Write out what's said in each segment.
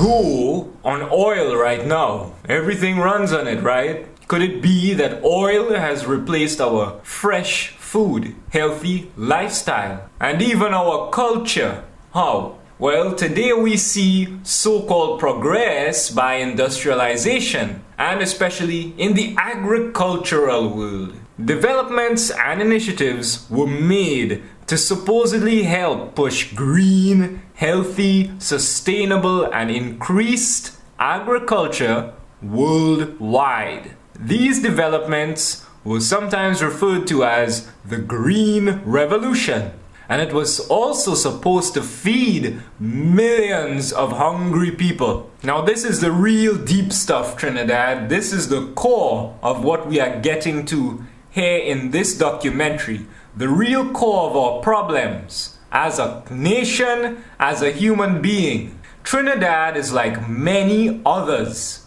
go on oil right now. Everything runs on it, right? Could it be that oil has replaced our fresh food, healthy lifestyle, and even our culture? How? Well, today we see so-called progress by industrialization, and especially in the agricultural world. Developments and initiatives were made to supposedly help push green, healthy, sustainable, and increased agriculture worldwide. These developments were sometimes referred to as the Green Revolution, and it was also supposed to feed millions of hungry people. Now, this is the real deep stuff, Trinidad. This is the core of what we are getting to here in this documentary. The real core of our problems as a nation, as a human being. Trinidad is like many others.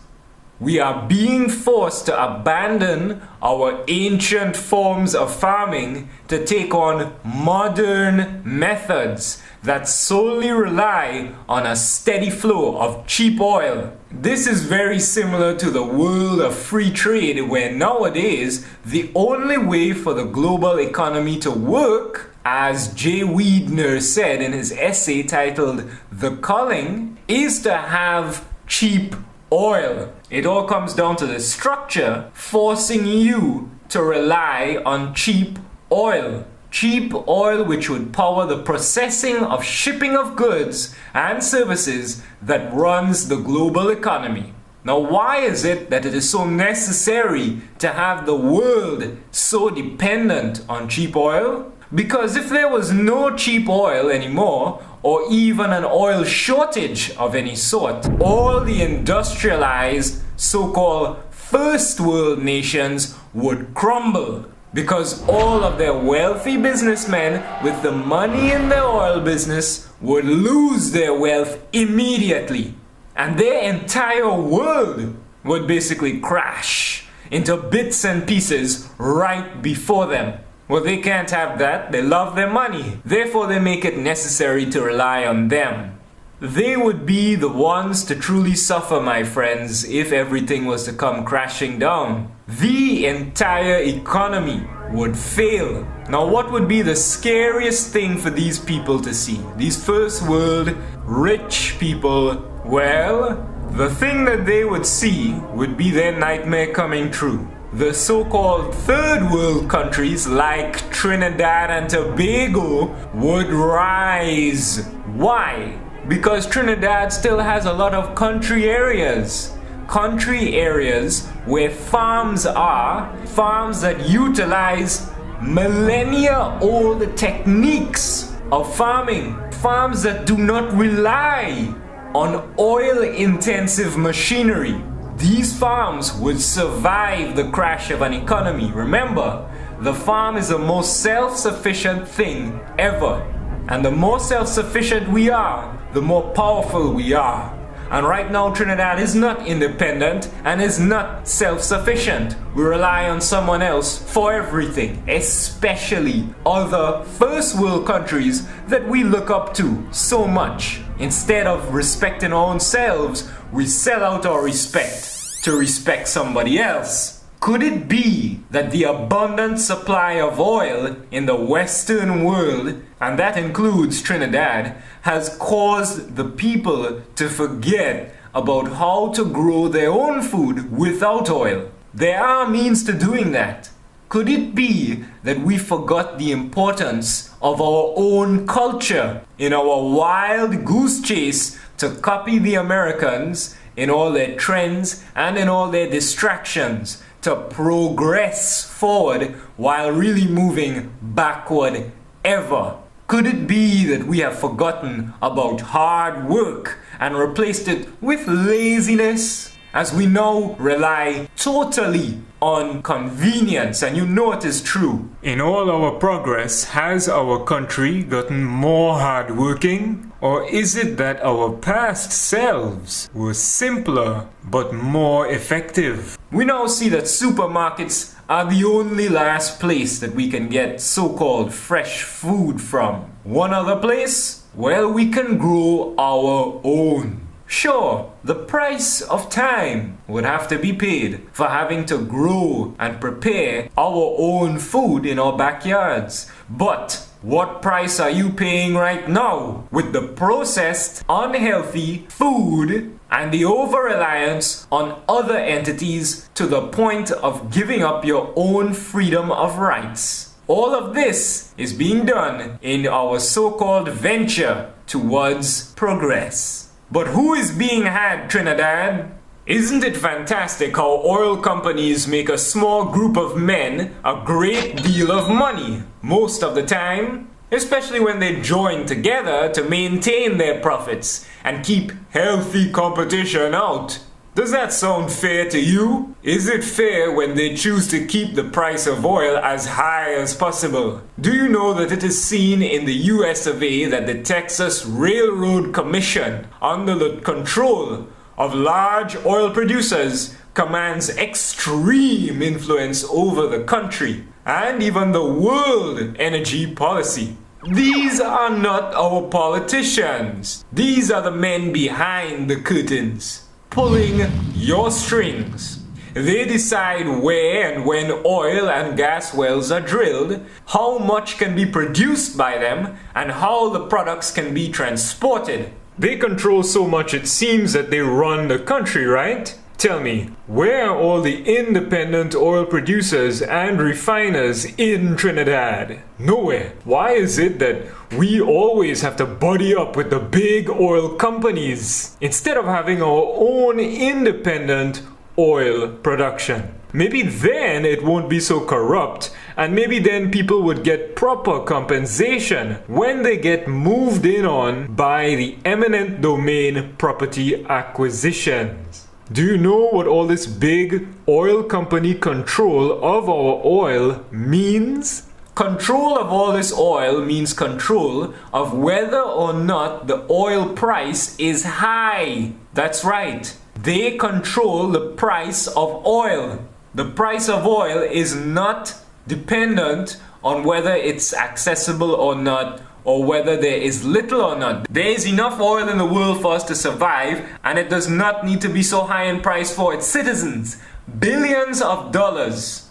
We are being forced to abandon our ancient forms of farming to take on modern methods that solely rely on a steady flow of cheap oil. This is very similar to the world of free trade, where nowadays the only way for the global economy to work, as Jay Weidner said in his essay titled The Culling, is to have cheap oil. It all comes down to the structure forcing you to rely on cheap oil. Cheap oil which would power the processing of shipping of goods and services that runs the global economy. Now, why is it that it is so necessary to have the world so dependent on cheap oil? Because if there was no cheap oil anymore, or even an oil shortage of any sort, all the industrialized so-called first world nations would crumble, because all of their wealthy businessmen with the money in their oil business would lose their wealth immediately, and their entire world would basically crash into bits and pieces right before them. Well, they can't have that. They love their money. Therefore, they make it necessary to rely on them. They would be the ones to truly suffer, my friends, if everything was to come crashing down. The entire economy would fail. Now, what would be the scariest thing for these people to see? These first world rich people? Well, the thing that they would see would be their nightmare coming true. The so-called third world countries like Trinidad and Tobago would rise. Why? Because Trinidad still has a lot of country areas. Country areas where farms are, farms that utilize millennia-old techniques of farming. Farms that do not rely on oil-intensive machinery. These farms would survive the crash of an economy. Remember, the farm is the most self-sufficient thing ever. And the more self-sufficient we are, the more powerful we are. And right now, Trinidad is not independent and is not self-sufficient. We rely on someone else for everything, especially other first world countries that we look up to so much. Instead of respecting our own selves, we sell out our respect to respect somebody else. Could it be that the abundant supply of oil in the Western world, and that includes Trinidad, has caused the people to forget about how to grow their own food without oil? There are means to doing that. Could it be that we forgot the importance of our own culture in our wild goose chase to copy the Americans in all their trends and in all their distractions, to progress forward while really moving backward ever? Could it be that we have forgotten about hard work and replaced it with laziness, as we now rely totally on convenience? And you know it is true. In all our progress, has our country gotten more hardworking? Or is it that our past selves were simpler but more effective? We now see that supermarkets are the only last place that we can get so-called fresh food from. One other place? Well, we can grow our own. Sure, the price of time would have to be paid for having to grow and prepare our own food in our backyards. But what price are you paying right now with the processed, unhealthy food and the over-reliance on other entities to the point of giving up your own freedom of rights? All of this is being done in our so-called venture towards progress. But who is being had, Trinidad? Isn't it fantastic how oil companies make a small group of men a great deal of money most of the time? Especially when they join together to maintain their profits and keep healthy competition out. Does that sound fair to you? Is it fair when they choose to keep the price of oil as high as possible? Do you know that it is seen in the US of A that the Texas Railroad Commission, under the control of large oil producers, commands extreme influence over the country and even the world energy policy? These are not our politicians. These are the men behind the curtains, pulling your strings. They decide where and when oil and gas wells are drilled, how much can be produced by them, and how the products can be transported. They control so much it seems that they run the country, right? Tell me, where are all the independent oil producers and refiners in Trinidad? Nowhere. Why is it that we always have to buddy up with the big oil companies instead of having our own independent oil production? Maybe then it won't be so corrupt, and maybe then people would get proper compensation when they get moved in on by the eminent domain property acquisitions. Do you know what all this big oil company control of our oil means? Control of all this oil means control of whether or not the oil price is high. That's right. They control the price of oil. The price of oil is not dependent on whether it's accessible or not, or whether there is little or not. There is enough oil in the world for us to survive, and it does not need to be so high in price for its citizens. Billions of dollars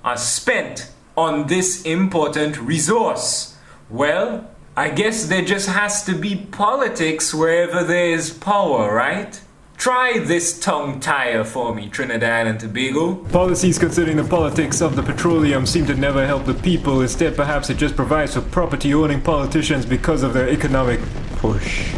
are spent on this important resource. Well, I guess there just has to be politics wherever there is power, right? Try this tongue tire for me, Trinidad and Tobago. Policies considering the politics of the petroleum seem to never help the people. Instead, perhaps it just provides for property-owning politicians because of their economic push.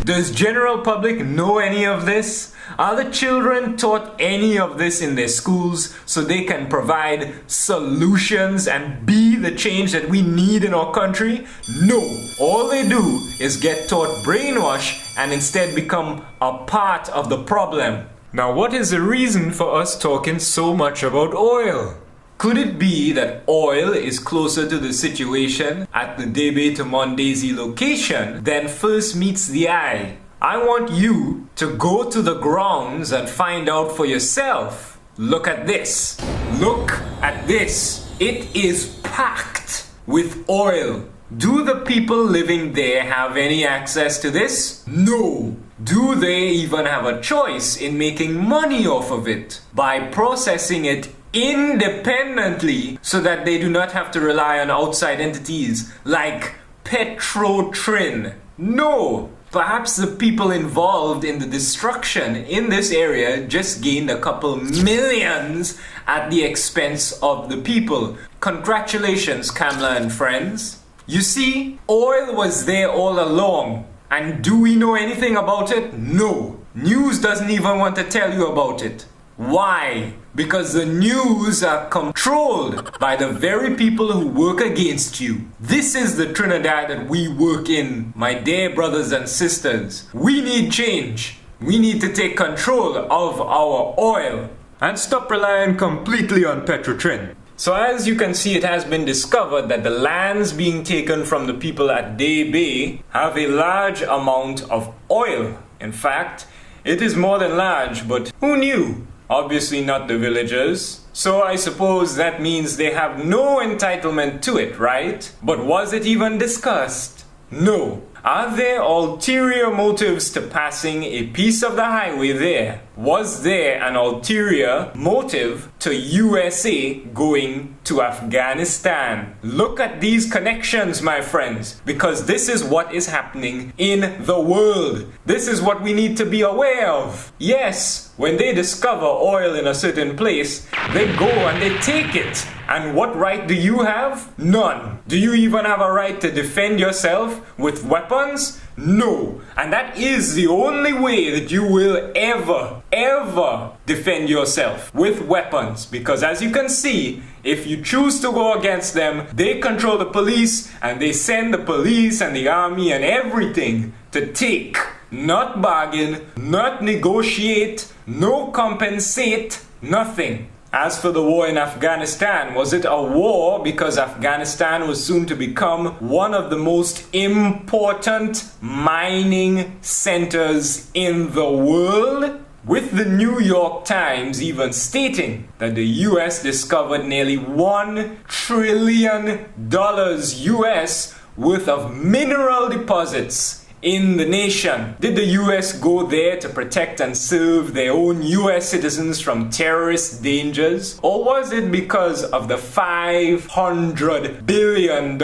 Does general public know any of this? Are the children taught any of this in their schools so they can provide solutions and be the change that we need in our country? No. All they do is get taught brainwash and instead become a part of the problem. Now, what is the reason for us talking so much about oil? Could it be that oil is closer to the situation at the Debe to Mondesi location than first meets the eye? I want you to go to the grounds and find out for yourself. Look at this. Look at this. It is packed with oil. Do the people living there have any access to this? No. Do they even have a choice in making money off of it by processing it independently so that they do not have to rely on outside entities like Petrotrin? No. Perhaps the people involved in the destruction in this area just gained a couple millions at the expense of the people. Congratulations, Kamla and friends. You see, oil was there all along. And do we know anything about it? No. News doesn't even want to tell you about it. Why? Because the news are controlled by the very people who work against you. This is the Trinidad that we work in, my dear brothers and sisters. We need change. We need to take control of our oil and stop relying completely on Petrotrin. So as you can see, it has been discovered that the lands being taken from the people at Debe have a large amount of oil. In fact, it is more than large, but who knew? Obviously not the villagers. So I suppose that means they have no entitlement to it, right? But was it even discussed? No. Are there ulterior motives to passing a piece of the highway there? Was there an ulterior motive to USA going to Afghanistan? Look at these connections, my friends, because this is what is happening in the world. This is what we need to be aware of. Yes, when they discover oil in a certain place, they go and they take it. And what right do you have? None. Do you even have a right to defend yourself with weapons? No. And that is the only way that you will ever defend yourself, with weapons. Because as you can see, if you choose to go against them, they control the police and they send the police and the army and everything to take, not bargain, not negotiate, no compensate, nothing. As for the war in Afghanistan, was it a war because Afghanistan was soon to become one of the most important mining centers in the world? With the New York Times even stating that the US discovered nearly $1 trillion US worth of mineral deposits in the nation. Did the US go there to protect and serve their own US citizens from terrorist dangers? Or was it because of the $500 billion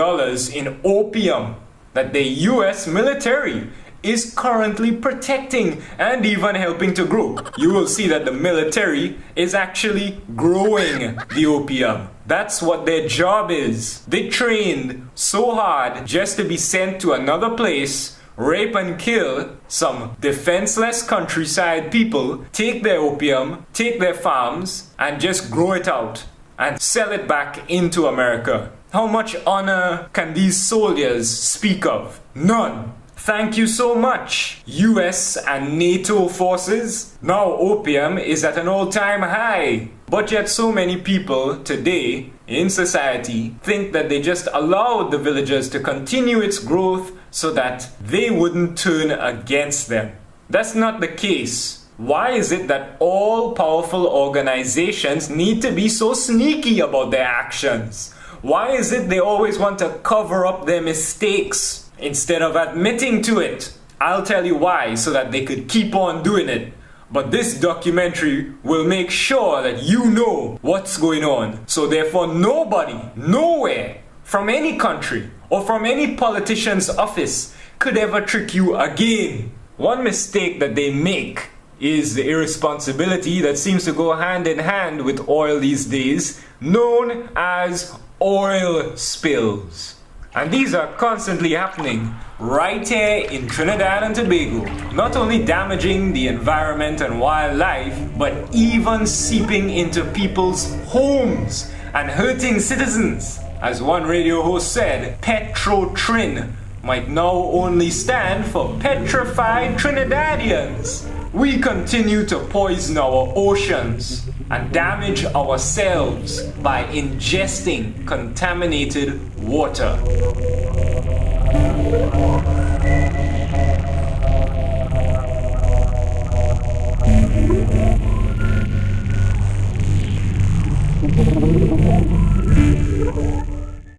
in opium that the US military is currently protecting and even helping to grow? You will see that the military is actually growing the opium. That's what their job is. They trained so hard just to be sent to another place, rape and kill some defenseless countryside people, take their opium, take their farms, and just grow it out and sell it back into America. How much honor can these soldiers speak of? None. Thank you so much, US and NATO forces. Now opium is at an all-time high. But yet so many people today in society think that they just allowed the villagers to continue its growth so that they wouldn't turn against them. That's not the case. Why is it that all powerful organizations need to be so sneaky about their actions? Why is it they always want to cover up their mistakes instead of admitting to it? I'll tell you why, so that they could keep on doing it. But this documentary will make sure that you know what's going on. So therefore nobody, nowhere, from any country or from any politician's office could ever trick you again. One mistake that they make is the irresponsibility that seems to go hand in hand with oil these days, known as oil spills. And these are constantly happening right here in Trinidad and Tobago, not only damaging the environment and wildlife, but even seeping into people's homes and hurting citizens. As one radio host said, Petro-Trin might now only stand for petrified Trinidadians. We continue to poison our oceans and damage ourselves by ingesting contaminated water.